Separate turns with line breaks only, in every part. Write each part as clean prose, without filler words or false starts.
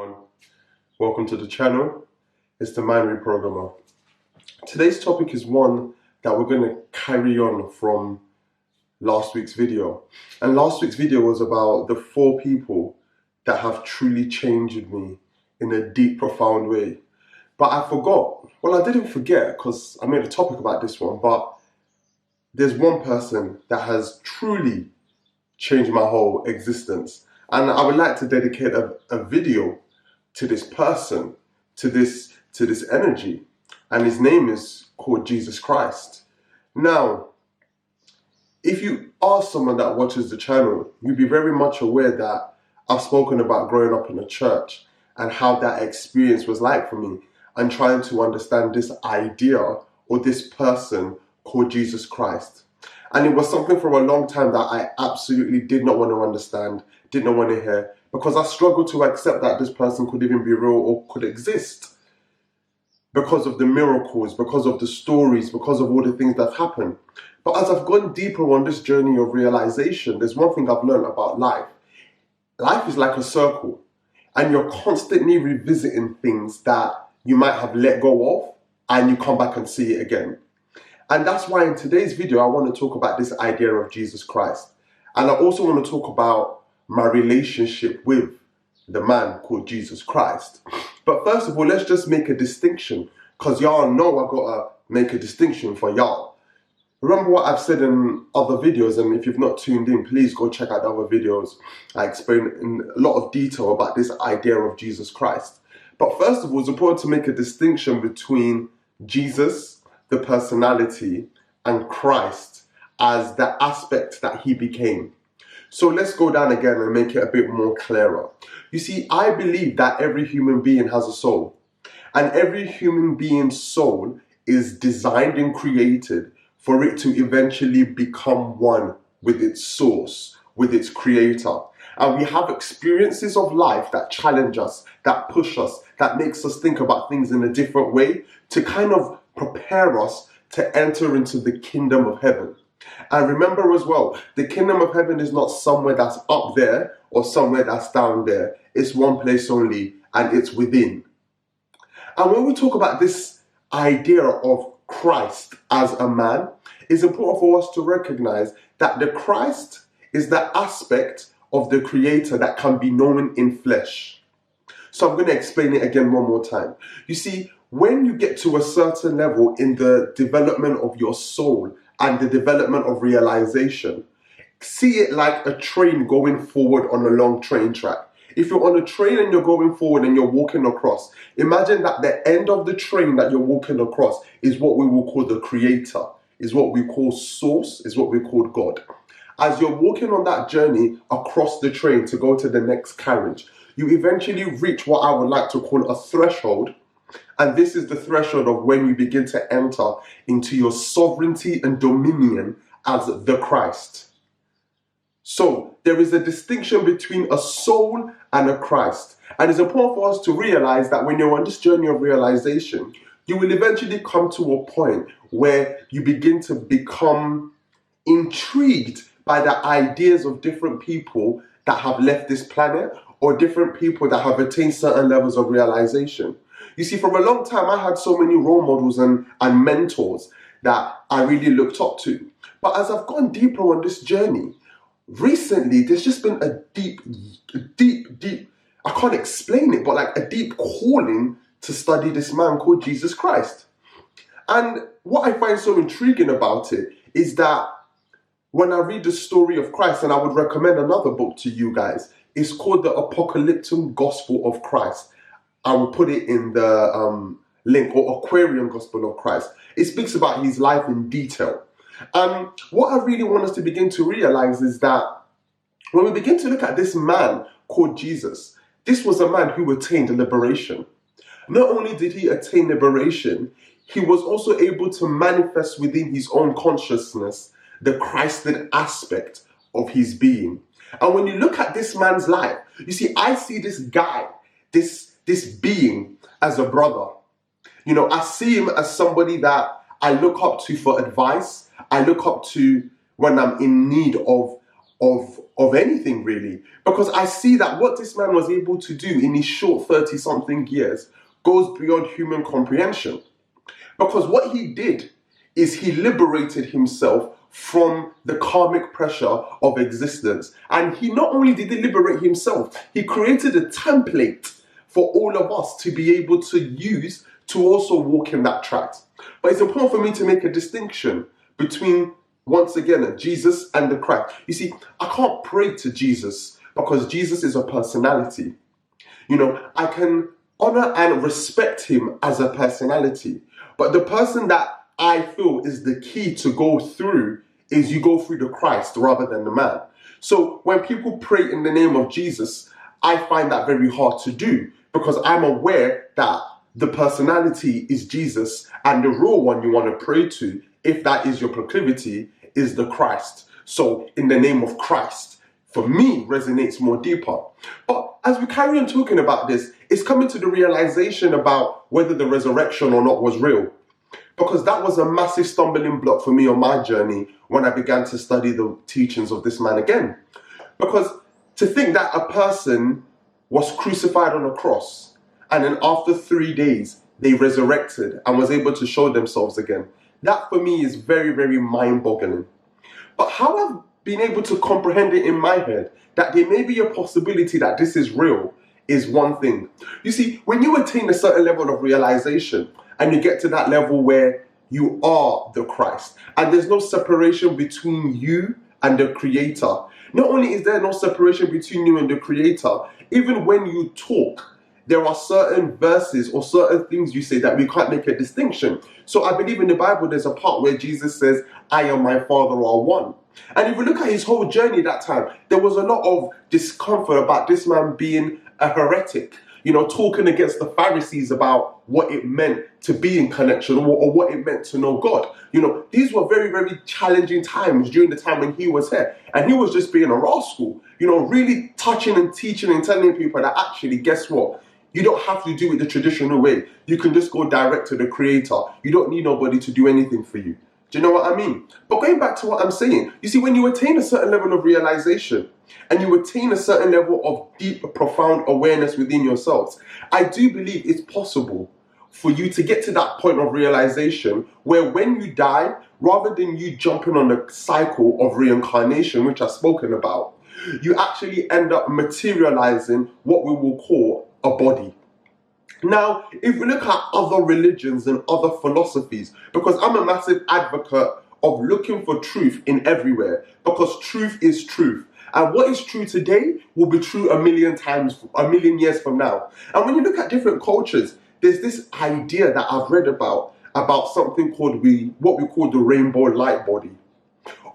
everyone, welcome to the channel. It's the Mind Reprogrammer. Today's topic is one that we're going to carry on from last week's video. And last week's video was about the 4 people that have truly changed me in a deep, profound way. But I forgot. Well, I didn't forget because I made a topic about this one, but there's one person that has truly changed my whole existence. And I would like to dedicate a video to this person, to this energy. And his name is called Jesus Christ. Now, if you are someone that watches the channel, you'll be very much aware that I've spoken about growing up in a church and how that experience was like for me, and trying to understand this idea or this person called Jesus Christ. And it was something for a long time that I absolutely did not want to understand, did not want to hear, because I struggled to accept that this person could even be real or could exist. Because of the miracles, because of the stories, because of all the things that happen. But as I've gone deeper on this journey of realization, there's one thing I've learned about life. Life is like a circle, and you're constantly revisiting things that you might have let go of, and you come back and see it again. And that's why in today's video, I want to talk about this idea of Jesus Christ. And I also want to talk about my relationship with the man called Jesus Christ. But first of all, let's just make a distinction, because y'all know I gotta make a distinction for y'all. Remember what I've said in other videos, and if you've not tuned in, please go check out the other videos. I explain in a lot of detail about this idea of Jesus Christ. But first of all, it's important to make a distinction between Jesus, the personality, and Christ as the aspect that he became. So let's go down again and make it a bit more clearer. You see, I believe that every human being has a soul, and every human being's soul is designed and created for it to eventually become one with its source, with its creator. And we have experiences of life that challenge us, that push us, that makes us think about things in a different way to kind of prepare us to enter into the kingdom of heaven. And remember as well, the kingdom of heaven is not somewhere that's up there or somewhere that's down there. It's one place only, and it's within. And when we talk about this idea of Christ as a man, it's important for us to recognize that the Christ is the aspect of the creator that can be known in flesh. So I'm going to explain it again one more time. You see, when you get to a certain level in the development of your soul and the development of realization, see it like a train going forward on a long train track. If you're on a train and you're going forward and you're walking across, imagine that the end of the train that you're walking across is what we will call the creator, is what we call source, is what we call God. As you're walking on that journey across the train to go to the next carriage, you eventually reach what I would like to call a threshold. And this is the threshold of when you begin to enter into your sovereignty and dominion as the Christ. So there is a distinction between a soul and a Christ. And it's important for us to realize that when you're on this journey of realization, you will eventually come to a point where you begin to become intrigued by the ideas of different people that have left this planet, or different people that have attained certain levels of realization. You see, for a long time, I had so many role models and mentors that I really looked up to. But as I've gone deeper on this journey, recently, there's just been a deep, I can't explain it, but like a deep calling to study this man called Jesus Christ. And what I find so intriguing about it is that when I read the story of Christ, and I would recommend another book to you guys, it's called The Apocalyptic Gospel of Christ. I will put it in the link, or Aquarian Gospel of Christ. It speaks about his life in detail. What I really want us to begin to realize is that when we begin to look at this man called Jesus, this was a man who attained liberation. Not only did he attain liberation, he was also able to manifest within his own consciousness the Christed aspect of his being. And when you look at this man's life, you see, I see this guy, this being as a brother. You know, I see him as somebody that I look up to for advice. I look up to when I'm in need of of anything really, because I see that what this man was able to do in his short 30-something years goes beyond human comprehension. Because what he did is he liberated himself from the karmic pressure of existence. And he not only did he liberate himself, he created a template for all of us to be able to use to also walk in that track. But it's important for me to make a distinction between, once again, Jesus and the Christ. You see, I can't pray to Jesus because Jesus is a personality. You know, I can honor and respect him as a personality. But the person that I feel is the key to go through is you go through the Christ rather than the man. So when people pray in the name of Jesus, I find that very hard to do because I'm aware that the personality is Jesus and the real one you want to pray to, if that is your proclivity, is the Christ. So in the name of Christ, for me, resonates more deeper. But as we carry on talking about this, it's coming to the realization about whether the resurrection or not was real. Because that was a massive stumbling block for me on my journey when I began to study the teachings of this man again. Because to think that a person was crucified on a cross and then after 3 days they resurrected and was able to show themselves again, that for me is very, very mind-boggling. But how I've been able to comprehend it in my head that there may be a possibility that this is real is one thing. You see, when you attain a certain level of realization and you get to that level where you are the Christ and there's no separation between you and the Creator, not only is there no separation between you and the Creator, even when you talk, there are certain verses or certain things you say that we can't make a distinction. So I believe in the Bible there's a part where Jesus says, I and my Father are one. And if you look at his whole journey that time, there was a lot of discomfort about this man being a heretic, you know, talking against the Pharisees about what it meant to be in connection or what it meant to know God. You know, these were very, very challenging times during the time when he was here. And he was just being a rascal, you know, really touching and teaching and telling people that actually, guess what? You don't have to do it the traditional way. You can just go direct to the Creator. You don't need nobody to do anything for you. Do you know what I mean? But going back to what I'm saying, you see, when you attain a certain level of realization and you attain a certain level of deep, profound awareness within yourselves, I do believe it's possible for you to get to that point of realization where when you die, rather than you jumping on the cycle of reincarnation, which I've spoken about, you actually end up materializing what we will call a body. Now, if we look at other religions and other philosophies, because I'm a massive advocate of looking for truth in everywhere, because truth is truth. And what is true today will be true a million years from now. And when you look at different cultures, there's this idea that I've read about something called what we call the rainbow light body,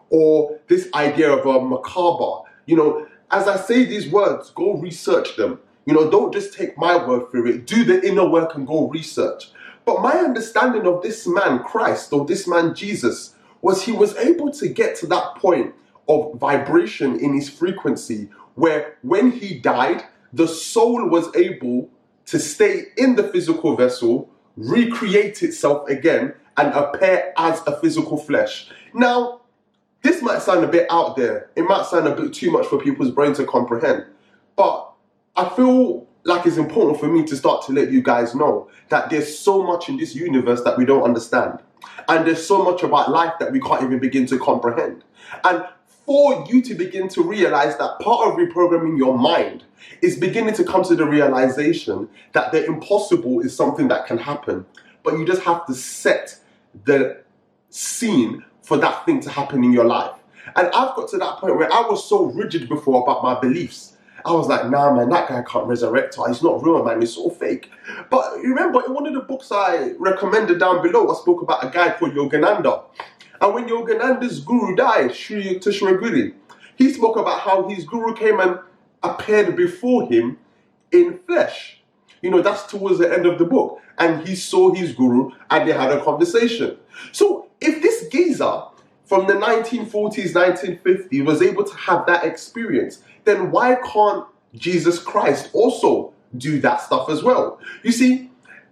or this idea of a macabre. You know, as I say these words, go research them. You know, don't just take my word for it. Do the inner work and go research. But my understanding of this man, Christ, or this man, Jesus, was he was able to get to that point of vibration in his frequency where when he died, the soul was able to stay in the physical vessel, recreate itself again, and appear as a physical flesh. Now, this might sound a bit out there. It might sound a bit too much for people's brain to comprehend. But I feel like it's important for me to start to let you guys know that there's so much in this universe that we don't understand. And there's so much about life that we can't even begin to comprehend. And for you to begin to realize that part of reprogramming your mind is beginning to come to the realization that the impossible is something that can happen. But you just have to set the scene for that thing to happen in your life. And I've got to that point where I was so rigid before about my beliefs. I was like, nah, man, that guy can't resurrect her. He's not real, man. It's all fake. But you remember, in one of the books I recommended down below, I spoke about a guy called Yogananda. And when Yogananda's guru died, Sri Guru, he spoke about how his guru came and appeared before him in flesh. You know, that's towards the end of the book. And he saw his guru and they had a conversation. So if this geezer from the 1940s, 1950s was able to have that experience, then why can't Jesus Christ also do that stuff as well? You see,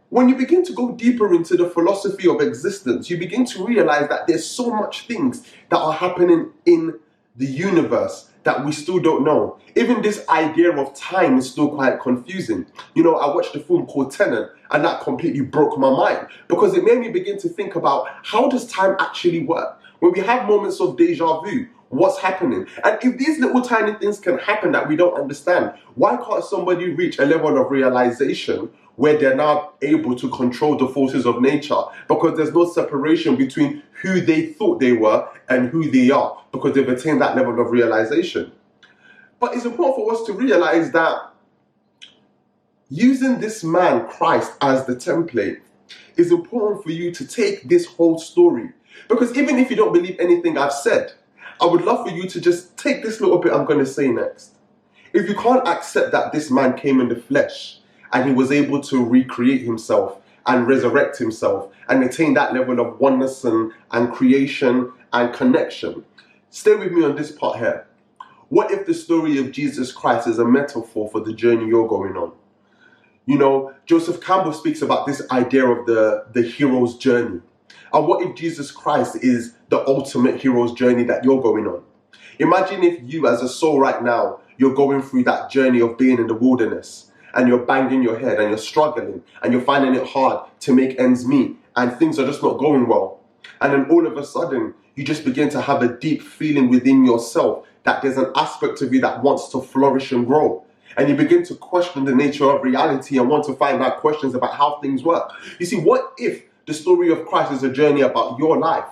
when you begin to go deeper into the philosophy of existence, you begin to realize that there's so much things that are happening in the universe that we still don't know. Even this idea of time is still quite confusing. You know, I watched a film called Tenet, and that completely broke my mind because it made me begin to think about, how does time actually work? When we have moments of deja vu, what's happening? And if these little tiny things can happen that we don't understand, why can't somebody reach a level of realization where they're now able to control the forces of nature, because there's no separation between who they thought they were and who they are, because they've attained that level of realization? But it's important for us to realize that using this man, Christ, as the template is important for you to take this whole story. Because even if you don't believe anything I've said, I would love for you to just take this little bit I'm going to say next. If you can't accept that this man came in the flesh and he was able to recreate himself and resurrect himself and attain that level of oneness and creation and connection, stay with me on this part here. What if the story of Jesus Christ is a metaphor for the journey you're going on? You know, Joseph Campbell speaks about this idea of the hero's journey. And what if Jesus Christ is the ultimate hero's journey that you're going on? Imagine if you, as a soul right now, you're going through that journey of being in the wilderness, and you're banging your head and you're struggling and you're finding it hard to make ends meet and things are just not going well. And then all of a sudden, you just begin to have a deep feeling within yourself that there's an aspect of you that wants to flourish and grow. And you begin to question the nature of reality and want to find out questions about how things work. You see, what if the story of Christ is a journey about your life?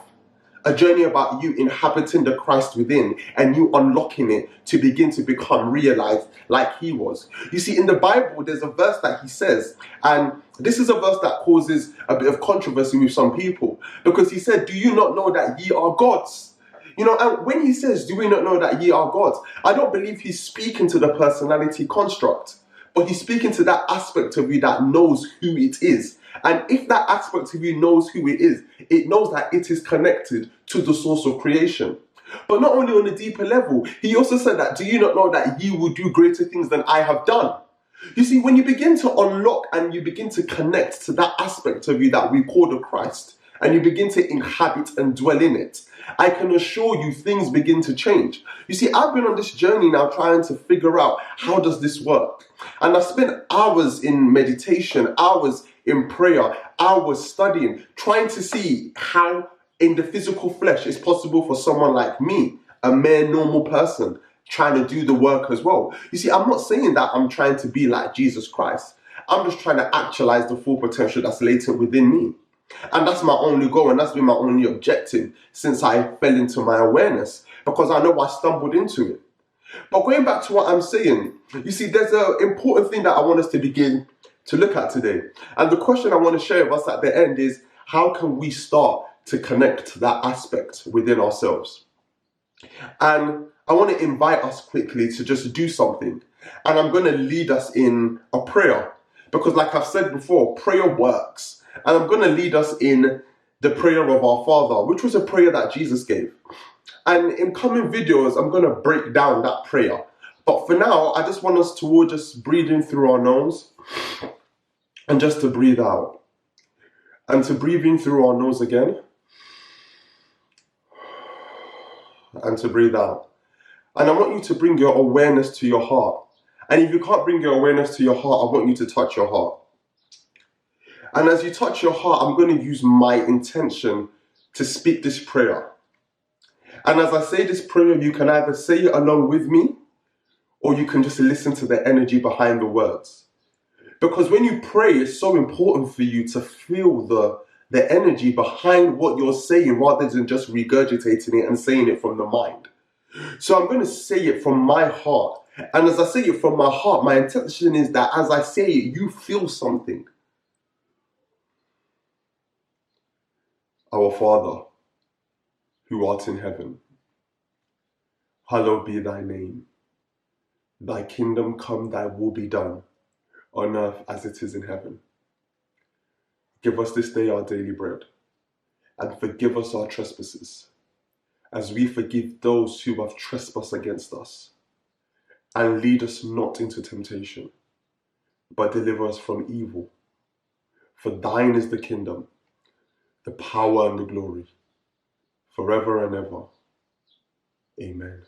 A journey about you inhabiting the Christ within and you unlocking it to begin to become realized like he was. You see, in the Bible, there's a verse that he says, and this is a verse that causes a bit of controversy with some people, because he said, "Do you not know that ye are gods?" You know, and when he says, "Do we not know that ye are gods?" I don't believe he's speaking to the personality construct, but he's speaking to that aspect of you that knows who it is. And if that aspect of you knows who it is, it knows that it is connected to the source of creation. But not only on a deeper level, he also said that, "Do you not know that ye will do greater things than I have done?" You see, when you begin to unlock and you begin to connect to that aspect of you that we call the Christ, and you begin to inhabit and dwell in it, I can assure you things begin to change. You see, I've been on this journey now trying to figure out, how does this work? And I spent hours in meditation, hours in prayer, hours studying, trying to see how in the physical flesh it's possible for someone like me, a mere normal person, trying to do the work as well. You see, I'm not saying that I'm trying to be like Jesus Christ. I'm just trying to actualize the full potential that's latent within me. And that's my only goal, and that's been my only objective since I fell into my awareness, because I know I stumbled into it. But going back to what I'm saying, you see, there's an important thing that I want us to begin to look at today. And the question I want to share with us at the end is, how can we start to connect that aspect within ourselves? And I want to invite us quickly to just do something. And I'm going to lead us in a prayer, because like I've said before, prayer works. And I'm going to lead us in the prayer of our Father, which was a prayer that Jesus gave. And in coming videos, I'm going to break down that prayer. But for now, I just want us to all just breathe in through our nose and just to breathe out. And to breathe in through our nose again. And to breathe out. And I want you to bring your awareness to your heart. And if you can't bring your awareness to your heart, I want you to touch your heart. And as you touch your heart, I'm going to use my intention to speak this prayer. And as I say this prayer, you can either say it along with me, or you can just listen to the energy behind the words. Because when you pray, it's so important for you to feel the energy behind what you're saying, rather than just regurgitating it and saying it from the mind. So I'm going to say it from my heart. And as I say it from my heart, my intention is that as I say it, you feel something. Our Father, who art in heaven, hallowed be thy name. Thy kingdom come, thy will be done, on earth as it is in heaven. Give us this day our daily bread, and forgive us our trespasses, as we forgive those who have trespassed against us. And lead us not into temptation, but deliver us from evil. For thine is the kingdom, the power and the glory, forever and ever. Amen.